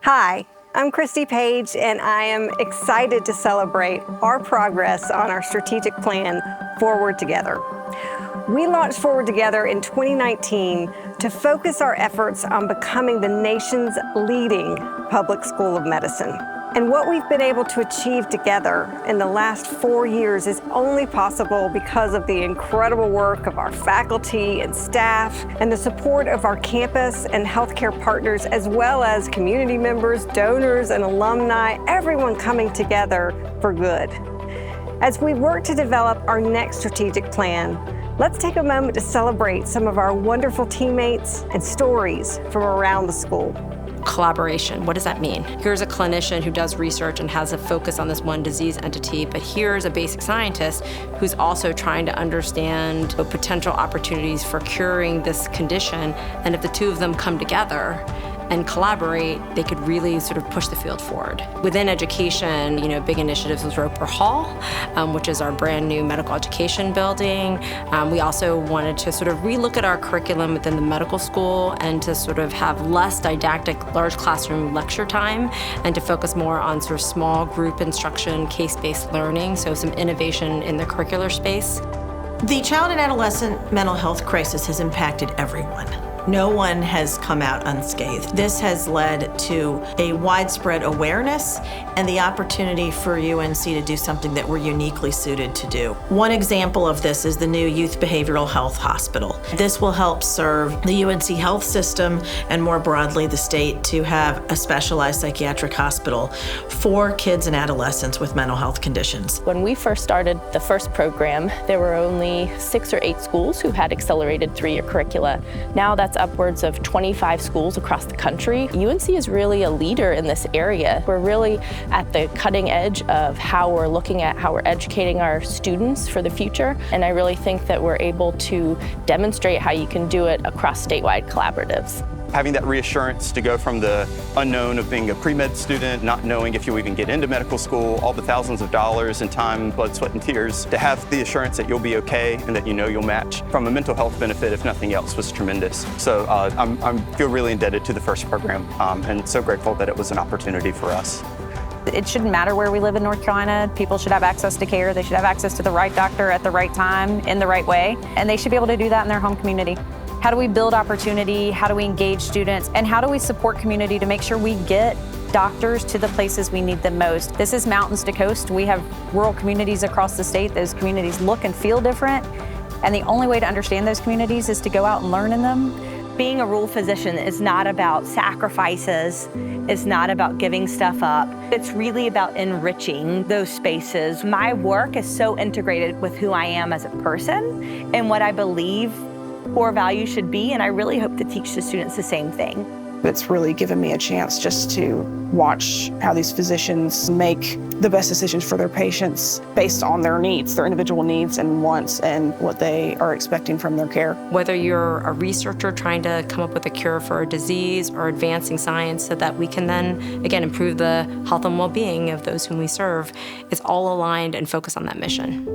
Hi, I'm Cristy Page, and I am excited to celebrate our progress on our strategic plan, Forward Together. We launched Forward Together in 2019 to focus our efforts on becoming the nation's leading public school of medicine. And what we've been able to achieve together in the last 4 years is only possible because of the incredible work of our faculty and staff and the support of our campus and healthcare partners, as well as community members, donors, and alumni, everyone coming together for good. As we work to develop our next strategic plan, let's take a moment to celebrate some of our wonderful teammates and stories from around the school. Collaboration, what does that mean? Here's a clinician who does research and has a focus on this one disease entity, but here's a basic scientist who's also trying to understand the potential opportunities for curing this condition. And if the two of them come together and collaborate, they could really sort of push the field forward. Within education, big initiatives was Roper Hall, which is our brand new medical education building. We also wanted to sort of relook at our curriculum within the medical school and to sort of have less didactic, large classroom lecture time and to focus more on sort of small group instruction, case-based learning, so some innovation in the curricular space. The child and adolescent mental health crisis has impacted everyone. No one has come out unscathed. This has led to a widespread awareness and the opportunity for UNC to do something that we're uniquely suited to do. One example of this is the new Youth Behavioral Health Hospital. This will help serve the UNC health system and more broadly the state to have a specialized psychiatric hospital for kids and adolescents with mental health conditions. When we first started the first program, there were only 6 or 8 schools who had accelerated 3-year curricula. Now that's upwards of 25 schools across the country. UNC is really a leader in this area. We're really at the cutting edge of how we're looking at how we're educating our students for the future. And I really think that we're able to demonstrate how you can do it across statewide collaboratives. Having that reassurance to go from the unknown of being a pre-med student, not knowing if you'll even get into medical school, all the thousands of dollars in time, blood, sweat, and tears, to have the assurance that you'll be okay and that you'll match from a mental health benefit, if nothing else, was tremendous. So I feel really indebted to the first program and so grateful that it was an opportunity for us. It shouldn't matter where we live in North Carolina. People should have access to care. They should have access to the right doctor at the right time in the right way, and they should be able to do that in their home community. How do we build opportunity? How do we engage students? And how do we support community to make sure we get doctors to the places we need them most? This is mountains to coast. We have rural communities across the state. Those communities look and feel different. And the only way to understand those communities is to go out and learn in them. Being a rural physician is not about sacrifices. It's not about giving stuff up. It's really about enriching those spaces. My work is so integrated with who I am as a person and what I believe core values should be, and I really hope to teach the students the same thing. It's really given me a chance just to watch how these physicians make the best decisions for their patients based on their needs, their individual needs and wants, and what they are expecting from their care. Whether you're a researcher trying to come up with a cure for a disease or advancing science so that we can then, again, improve the health and well-being of those whom we serve, it's all aligned and focused on that mission.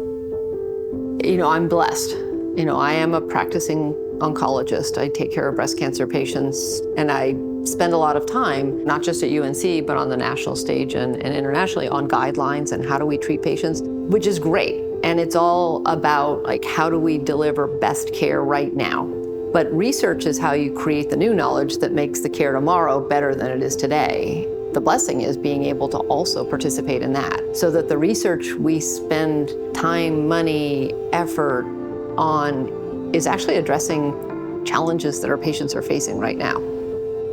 I'm blessed. I am a practicing oncologist. I take care of breast cancer patients, and I spend a lot of time, not just at UNC, but on the national stage and internationally on guidelines and how do we treat patients, which is great. And it's all about how do we deliver best care right now. But research is how you create the new knowledge that makes the care tomorrow better than it is today. The blessing is being able to also participate in that so that the research we spend time, money, effort on is actually addressing challenges that our patients are facing right now.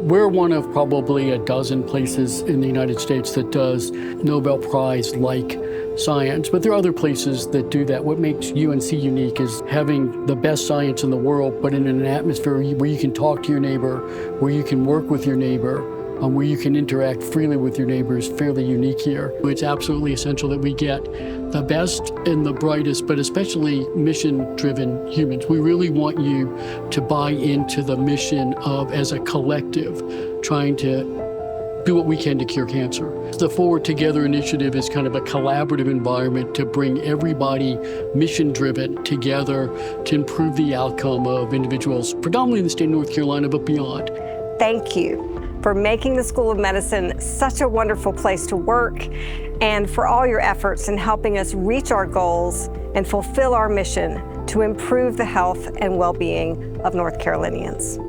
We're one of probably a dozen places in the United States that does Nobel Prize-like science, but there are other places that do that. What makes UNC unique is having the best science in the world, but in an atmosphere where you can talk to your neighbor, where you can work with your neighbor, where you can interact freely with your neighbors, fairly unique here. It's absolutely essential that we get the best and the brightest, but especially mission-driven humans. We really want you to buy into the mission of, as a collective, trying to do what we can to cure cancer. The Forward Together initiative is kind of a collaborative environment to bring everybody mission-driven together to improve the outcome of individuals, predominantly in the state of North Carolina, but beyond. Thank you for making the School of Medicine such a wonderful place to work, and for all your efforts in helping us reach our goals and fulfill our mission to improve the health and well-being of North Carolinians.